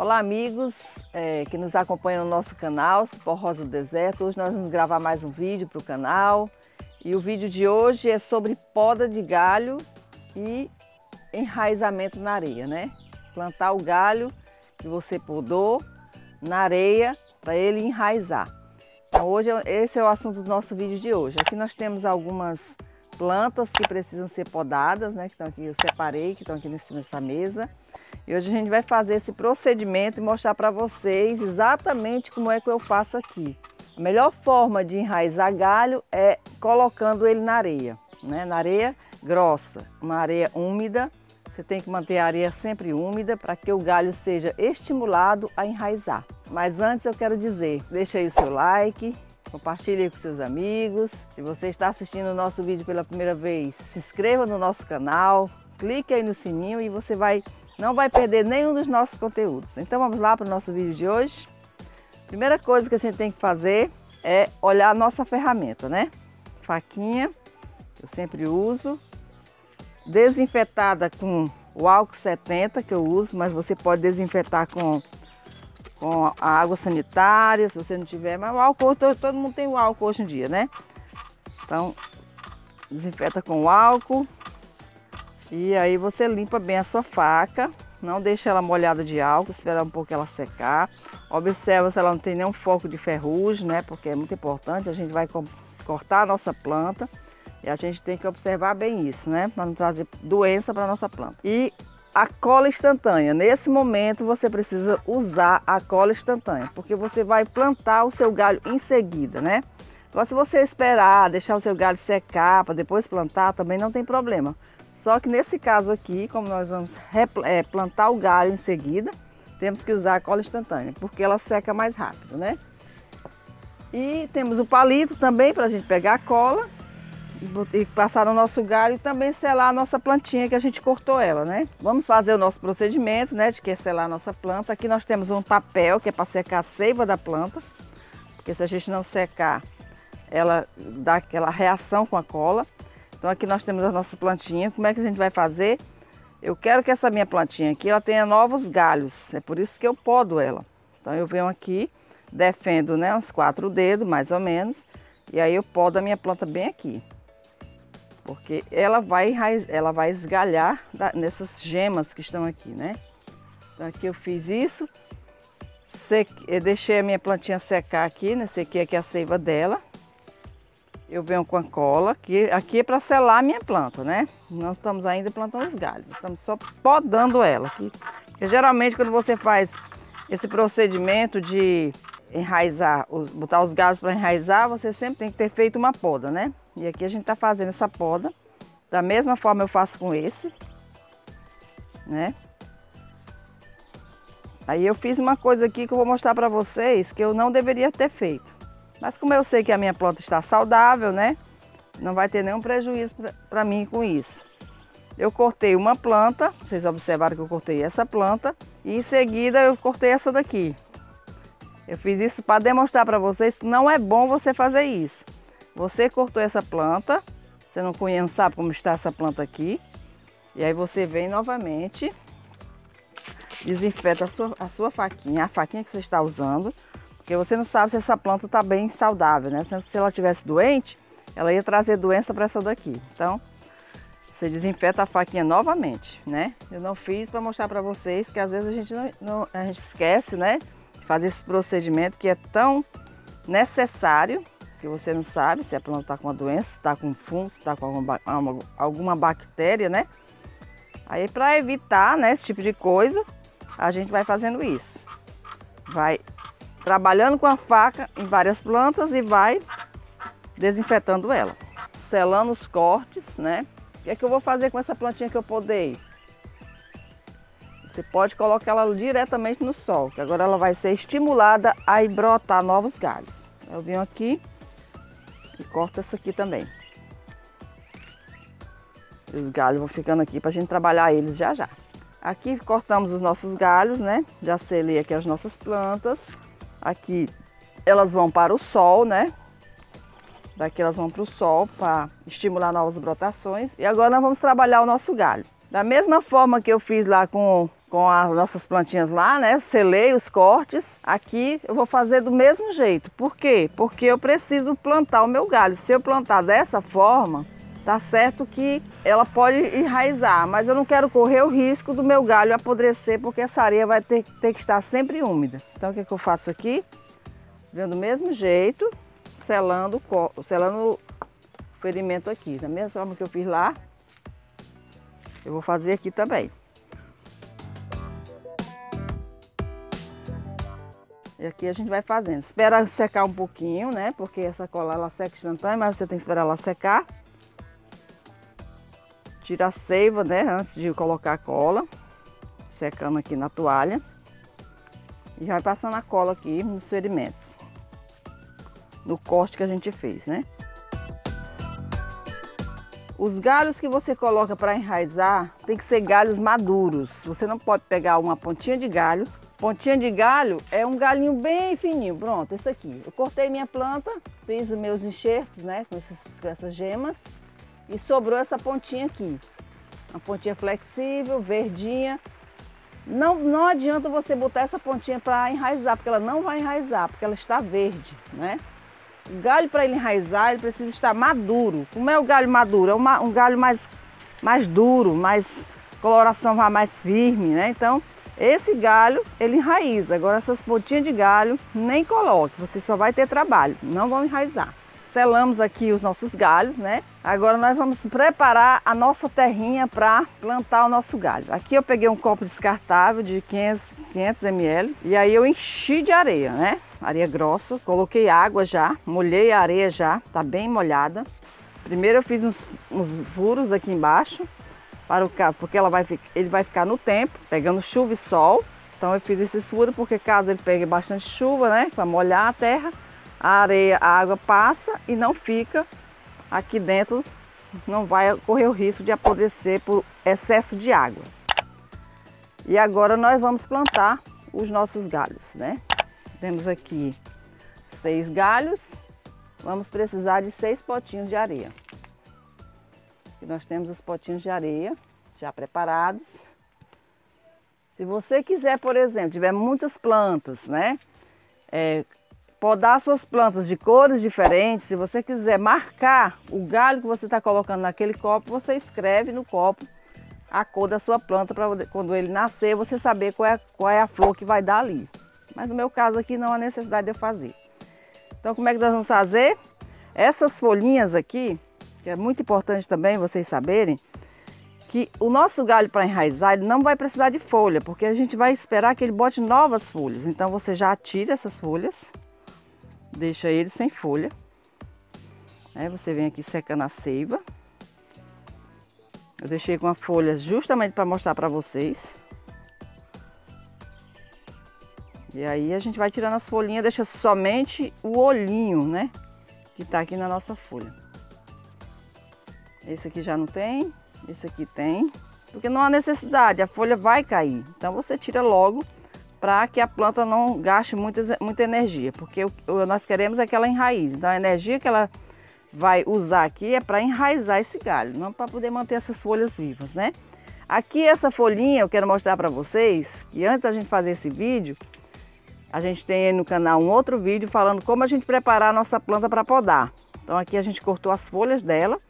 Olá amigos que nos acompanham no nosso canal Cipó Rosa do Deserto. Hoje nós vamos gravar mais um vídeo para o canal. E o vídeo de hoje é sobre poda de galho e enraizamento na areia, né? Plantar o galho que você podou na areia para ele enraizar. Então hoje esse é o assunto do nosso vídeo de hoje. Aqui nós temos algumas plantas que precisam ser podadas, né? Que estão aqui, eu separei, que estão aqui nessa mesa. E hoje a gente vai fazer esse procedimento e mostrar para vocês exatamente como é que eu faço aqui. A melhor forma de enraizar galho é colocando ele na areia, né? Na areia grossa, uma areia úmida. Você tem que manter a areia sempre úmida para que o galho seja estimulado a enraizar. Mas antes eu quero dizer, deixa aí o seu like, compartilhe com seus amigos. Se você está assistindo o nosso vídeo pela primeira vez, se inscreva no nosso canal, clique aí no sininho e você não vai perder nenhum dos nossos conteúdos. Então vamos lá para o nosso vídeo de hoje. Primeira coisa que a gente tem que fazer é olhar a nossa ferramenta, né? Faquinha, eu sempre uso, desinfetada com o álcool 70 que eu uso, mas você pode desinfetar com a água sanitária, se você não tiver, mas o álcool, todo mundo tem o álcool hoje em dia, né? Então, desinfeta com o álcool. E aí você limpa bem a sua faca, não deixa ela molhada de álcool, espera um pouco ela secar. Observa se ela não tem nenhum foco de ferrugem, né? Porque é muito importante, a gente vai cortar a nossa planta e a gente tem que observar bem isso, né? Para não trazer doença para a nossa planta. E a cola instantânea, nesse momento você precisa usar a cola instantânea, porque você vai plantar o seu galho em seguida, né? Agora se você esperar, deixar o seu galho secar para depois plantar, também não tem problema. Só que nesse caso aqui, como nós vamos plantar o galho em seguida, temos que usar a cola instantânea, porque ela seca mais rápido, né? E temos o palito também para a gente pegar a cola e passar no nosso galho e também selar a nossa plantinha que a gente cortou ela, né? Vamos fazer o nosso procedimento, né, de que é selar a nossa planta. Aqui nós temos um papel que é para secar a seiva da planta, porque se a gente não secar, ela dá aquela reação com a cola. Então aqui nós temos a nossa plantinha. Como é que a gente vai fazer? Eu quero que essa minha plantinha aqui, ela tenha novos galhos. É por isso que eu podo ela. Então eu venho aqui, defendo, né, uns 4 dedos, mais ou menos. E aí eu podo a minha planta bem aqui. Porque ela vai esgalhar nessas gemas que estão aqui, né? Então aqui eu fiz isso. Eu deixei a minha plantinha secar aqui, né? Sequei aqui a seiva dela. Eu venho com a cola, que aqui é para selar a minha planta, né? Não estamos ainda plantando os galhos, estamos só podando ela aqui. Porque geralmente quando você faz esse procedimento de enraizar, botar os galhos para enraizar, você sempre tem que ter feito uma poda, né? E aqui a gente está fazendo essa poda. Da mesma forma eu faço com esse, né? Aí eu fiz uma coisa aqui que eu vou mostrar para vocês que eu não deveria ter feito. Mas como eu sei que a minha planta está saudável, né? Não vai ter nenhum prejuízo para mim com isso. Eu cortei uma planta, vocês observaram que eu cortei essa planta. E em seguida eu cortei essa daqui. Eu fiz isso para demonstrar para vocês que não é bom você fazer isso. Você cortou essa planta, você não sabe como está essa planta aqui. E aí você vem novamente, desinfeta a sua faquinha, a faquinha que você está usando. Porque você não sabe se essa planta está bem saudável, né? Se ela estivesse doente, ela ia trazer doença para essa daqui. Então, você desinfeta a faquinha novamente, né? Eu não fiz para mostrar para vocês que às vezes a gente esquece, né? De fazer esse procedimento que é tão necessário, que você não sabe se a planta está com uma doença, se está com fungo, se está com alguma bactéria, né? Aí para evitar, né, esse tipo de coisa, a gente vai fazendo isso. Vai trabalhando com a faca em várias plantas e vai desinfetando ela. Selando os cortes, né? O que é que eu vou fazer com essa plantinha que eu podei? Você pode colocar ela diretamente no sol, que agora ela vai ser estimulada a brotar novos galhos. Eu venho aqui e corto essa aqui também. Os galhos vão ficando aqui para a gente trabalhar eles já já. Aqui cortamos os nossos galhos, né? Já selei aqui as nossas plantas. Aqui elas vão para o sol, né? Daqui elas vão para o sol para estimular novas brotações. E agora nós vamos trabalhar o nosso galho. Da mesma forma que eu fiz lá com as nossas plantinhas lá, né? Selei os cortes. Aqui eu vou fazer do mesmo jeito. Por quê? Porque eu preciso plantar o meu galho. Se eu plantar dessa forma, tá certo que ela pode enraizar, mas eu não quero correr o risco do meu galho apodrecer, porque essa areia vai ter que estar sempre úmida. Então o que eu faço aqui? Venho do mesmo jeito, selando o ferimento aqui. Da mesma forma que eu fiz lá, eu vou fazer aqui também. E aqui a gente vai fazendo. Espera secar um pouquinho, né? Porque essa cola ela seca instantânea, mas você tem que esperar ela secar. Tira a seiva, né? Antes de colocar a cola. Secando aqui na toalha. E vai passando a cola aqui nos ferimentos. No corte que a gente fez, né? Os galhos que você coloca para enraizar tem que ser galhos maduros. Você não pode pegar uma pontinha de galho. Pontinha de galho é um galinho bem fininho. Pronto, esse aqui. Eu cortei minha planta, fiz os meus enxertos, né, com essas gemas. E sobrou essa pontinha aqui. Uma pontinha flexível, verdinha. Não adianta você botar essa pontinha para enraizar, porque ela não vai enraizar, porque ela está verde, né? O galho, para ele enraizar, ele precisa estar maduro. Como é o galho maduro? É um galho mais duro, mais coloração mais firme, né? Então, esse galho, ele enraiza. Agora, essas pontinhas de galho, nem coloque. Você só vai ter trabalho, não vão enraizar. Selamos aqui os nossos galhos, né? Agora nós vamos preparar a nossa terrinha para plantar o nosso galho. Aqui eu peguei um copo descartável de 500 ml e aí eu enchi de areia, né? Areia grossa, coloquei água já, molhei a areia já, tá bem molhada. Primeiro eu fiz uns furos aqui embaixo, para o caso, porque ele vai ficar no tempo, pegando chuva e sol. Então eu fiz esses furos porque caso ele pegue bastante chuva, né, para molhar a terra, a água passa e não fica aqui dentro, não vai correr o risco de apodrecer por excesso de água. E agora nós vamos plantar os nossos galhos, né? Temos aqui 6 galhos, vamos precisar de 6 potinhos de areia. Aqui nós temos os potinhos de areia já preparados. Se você quiser, por exemplo, tiver muitas plantas, né? Podar suas plantas de cores diferentes, se você quiser marcar o galho que você está colocando naquele copo, você escreve no copo a cor da sua planta para quando ele nascer você saber qual é a flor que vai dar ali. Mas no meu caso aqui não há necessidade de eu fazer. Então como é que nós vamos fazer? Essas folhinhas aqui, que é muito importante também vocês saberem, que o nosso galho para enraizar ele não vai precisar de folha, porque a gente vai esperar que ele bote novas folhas. Então você já tira essas folhas. Deixa ele sem folha. Você vem aqui secando a seiva. Eu deixei com a folha justamente para mostrar para vocês. E aí a gente vai tirando as folhinhas, deixa somente o olhinho, né? Que tá aqui na nossa folha. Esse aqui já não tem, esse aqui tem. Porque não há necessidade, a folha vai cair. Então você tira logo, para que a planta não gaste muita energia, porque nós queremos é que ela enraize. Então a energia que ela vai usar aqui é para enraizar esse galho, não para poder manter essas folhas vivas, né? Aqui essa folhinha eu quero mostrar para vocês, que antes da gente fazer esse vídeo, a gente tem aí no canal um outro vídeo falando como a gente preparar a nossa planta para podar. Então aqui a gente cortou as folhas dela,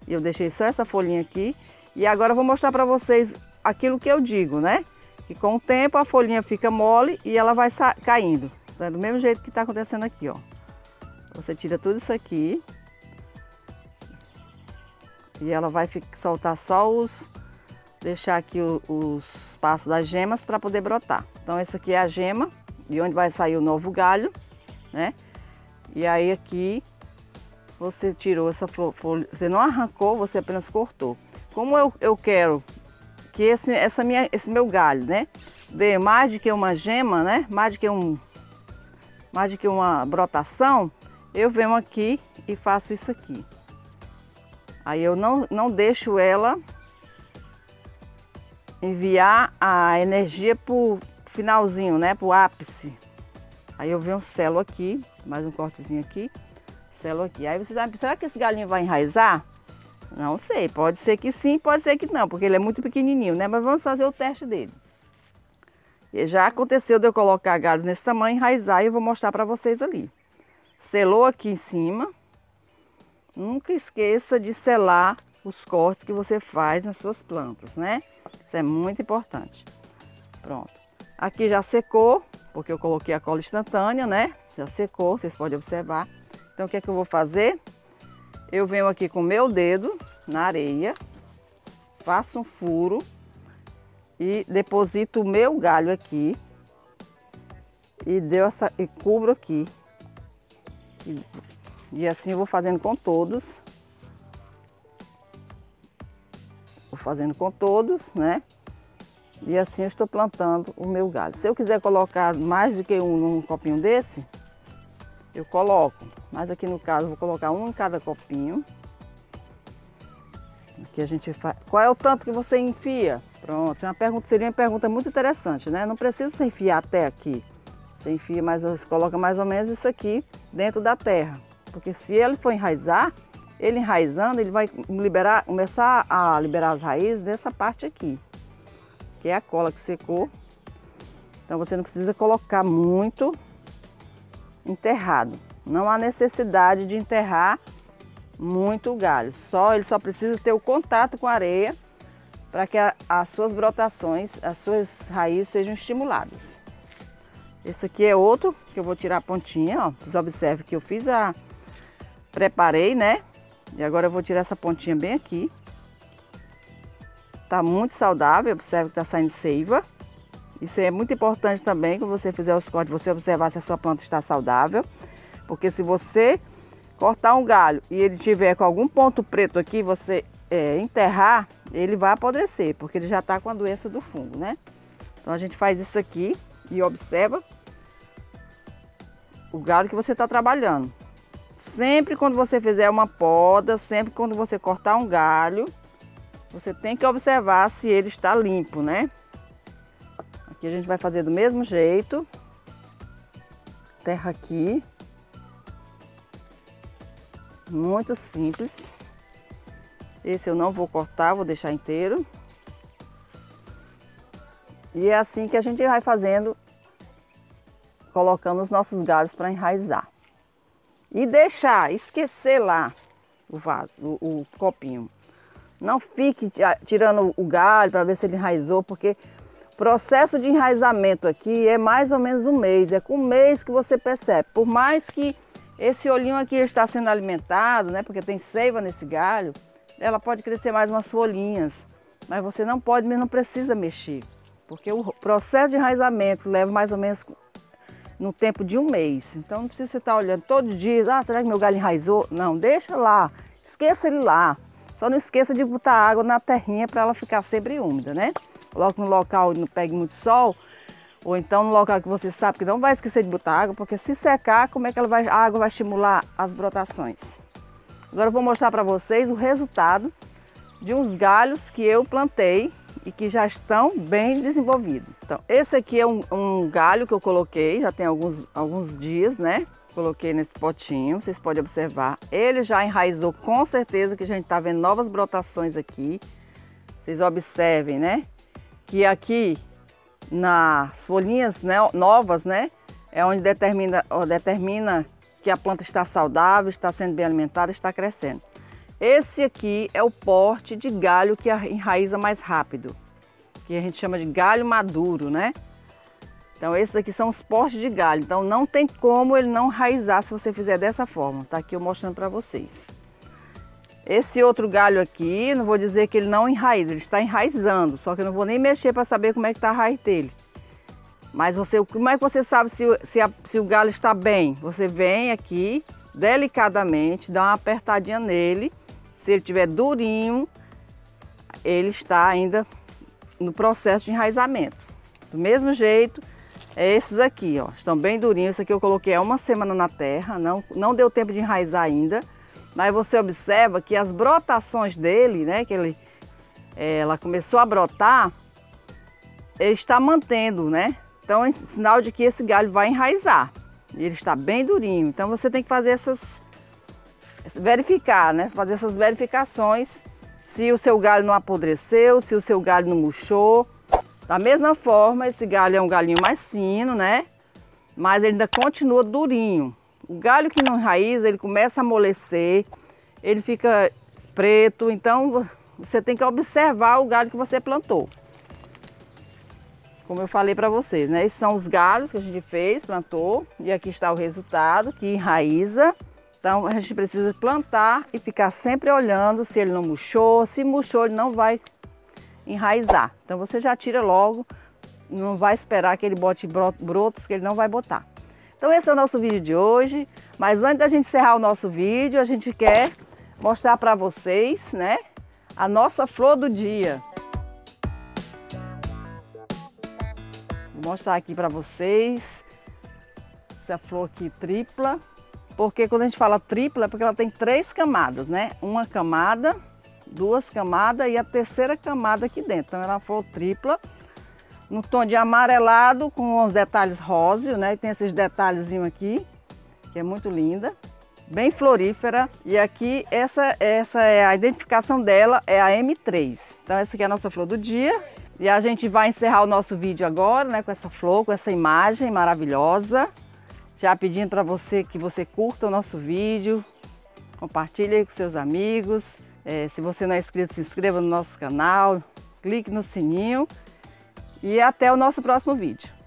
e eu deixei só essa folhinha aqui, e agora eu vou mostrar para vocês aquilo que eu digo, né? Que com o tempo a folhinha fica mole e ela vai caindo. Então, do mesmo jeito que está acontecendo aqui, ó. Você tira tudo isso aqui. E ela vai soltar só deixar aqui os passos das gemas para poder brotar. Então essa aqui é a gema, de onde vai sair o novo galho, né? E aí aqui você tirou essa folha, você não arrancou, você apenas cortou. Como eu quero que esse meu galho, né, dê mais do que uma gema, né, mais do que uma brotação, eu venho aqui e faço isso aqui. Aí eu não deixo ela enviar a energia pro finalzinho, né, pro ápice. Aí eu venho, selo aqui, mais um cortezinho aqui, selo aqui. Aí você vai, será que esse galinho vai enraizar? Não sei, pode ser que sim, pode ser que não, porque ele é muito pequenininho, né? Mas vamos fazer o teste dele. E já aconteceu de eu colocar galhos nesse tamanho, enraizar, e eu vou mostrar para vocês ali. Selou aqui em cima. Nunca esqueça de selar os cortes que você faz nas suas plantas, né? Isso é muito importante. Pronto. Aqui já secou, porque eu coloquei a cola instantânea, né? Já secou, vocês podem observar. Então o que é que eu vou fazer? Eu venho aqui com o meu dedo na areia, faço um furo e deposito o meu galho aqui e cubro aqui. E assim eu vou fazendo com todos. Vou fazendo com todos, né? E assim eu estou plantando o meu galho. Se eu quiser colocar mais do que um num copinho desse, eu coloco. Mas aqui no caso eu vou colocar um em cada copinho. Aqui a gente faz. Qual é o tanto que você enfia? Pronto, seria uma pergunta muito interessante, né? Não precisa você enfiar até aqui. Você enfia você coloca mais ou menos isso aqui dentro da terra. Porque se ele for enraizar, ele enraizando, ele vai começar a liberar as raízes dessa parte aqui, que é a cola que secou. Então você não precisa colocar muito enterrado. Não há necessidade de enterrar muito o galho. Ele só precisa ter o contato com a areia para que as suas brotações, as suas raízes sejam estimuladas. Esse aqui é outro que eu vou tirar a pontinha, ó. Vocês observem que eu preparei, né? E agora eu vou tirar essa pontinha bem aqui. Tá muito saudável, observe que tá saindo seiva. Isso é muito importante também, quando você fizer os cortes, você observar se a sua planta está saudável. Porque se você cortar um galho e ele tiver com algum ponto preto aqui, você enterrar, ele vai apodrecer, porque ele já está com a doença do fungo, né? Então a gente faz isso aqui e observa o galho que você está trabalhando. Sempre quando você fizer uma poda, sempre quando você cortar um galho, você tem que observar se ele está limpo, né? Aqui a gente vai fazer do mesmo jeito. Terra aqui. Muito simples. Esse eu não vou cortar, vou deixar inteiro. E é assim que a gente vai fazendo, colocando os nossos galhos para enraizar. E esquecer lá o vaso, o copinho. Não fique tirando o galho para ver se ele enraizou, porque o processo de enraizamento aqui é mais ou menos um mês. É com um mês que você percebe. Por mais que esse olhinho aqui está sendo alimentado, né? Porque tem seiva nesse galho, ela pode crescer mais umas folhinhas. Mas você não precisa mexer. Porque o processo de enraizamento leva mais ou menos no tempo de um mês. Então não precisa você estar olhando todo dia, será que meu galho enraizou? Não, deixa lá, esqueça ele lá. Só não esqueça de botar água na terrinha para ela ficar sempre úmida, né? Coloque no local onde não pegue muito sol, ou então no local que você sabe que não vai esquecer de botar água, porque se secar, como é que a água vai estimular as brotações? Agora eu vou mostrar para vocês o resultado de uns galhos que eu plantei e que já estão bem desenvolvidos. Então, esse aqui é um galho que eu coloquei, já tem alguns dias, né? Coloquei nesse potinho, vocês podem observar. Ele já enraizou com certeza, que a gente tá vendo novas brotações aqui. Vocês observem, né? Que aqui, nas folhinhas, né, novas, né? É onde determina que a planta está saudável, está sendo bem alimentada, está crescendo. Esse aqui é o porte de galho que enraiza mais rápido, que a gente chama de galho maduro, né? Então esses aqui são os portes de galho, então não tem como ele não enraizar se você fizer dessa forma. Tá aqui eu mostrando para vocês. Esse outro galho aqui, não vou dizer que ele não enraiza, ele está enraizando, só que eu não vou nem mexer para saber como é que está a raiz dele. Mas como é que você sabe se o galho está bem? Você vem aqui delicadamente, dá uma apertadinha nele. Se ele estiver durinho, ele está ainda no processo de enraizamento. Do mesmo jeito, esses aqui, ó, estão bem durinhos. Esse aqui eu coloquei há uma semana na terra, não deu tempo de enraizar ainda. Mas você observa que as brotações dele, né, ela começou a brotar, ele está mantendo, né? Então é sinal de que esse galho vai enraizar. Ele está bem durinho. Então você tem que fazer verificar, né? Fazer essas verificações se o seu galho não apodreceu, se o seu galho não murchou. Da mesma forma, esse galho é um galinho mais fino, né? Mas ele ainda continua durinho. O galho que não enraiza, ele começa a amolecer, ele fica preto, então você tem que observar o galho que você plantou. Como eu falei para vocês, né? Esses são os galhos que a gente fez, plantou, e aqui está o resultado, que enraiza. Então a gente precisa plantar e ficar sempre olhando se ele não murchou. Se murchou, ele não vai enraizar. Então você já tira logo, não vai esperar que ele bote brotos, que ele não vai botar. Então esse é o nosso vídeo de hoje, mas antes da gente encerrar o nosso vídeo, a gente quer mostrar para vocês, né, a nossa flor do dia. Vou mostrar aqui para vocês essa flor aqui tripla, porque quando a gente fala tripla é porque ela tem 3 camadas, né? Uma camada, 2 camadas e a terceira camada aqui dentro. Então ela é uma flor tripla, no tom de amarelado com os detalhes róseos, né? E tem esses detalhezinhos aqui, que é muito linda, bem florífera. E aqui essa é a identificação dela, é a M3. Então essa aqui é a nossa flor do dia. E a gente vai encerrar o nosso vídeo agora, né, com essa flor, com essa imagem maravilhosa. Já pedindo para você que você curta o nosso vídeo, compartilhe aí com seus amigos. Se você não é inscrito, se inscreva no nosso canal, clique no sininho e até o nosso próximo vídeo.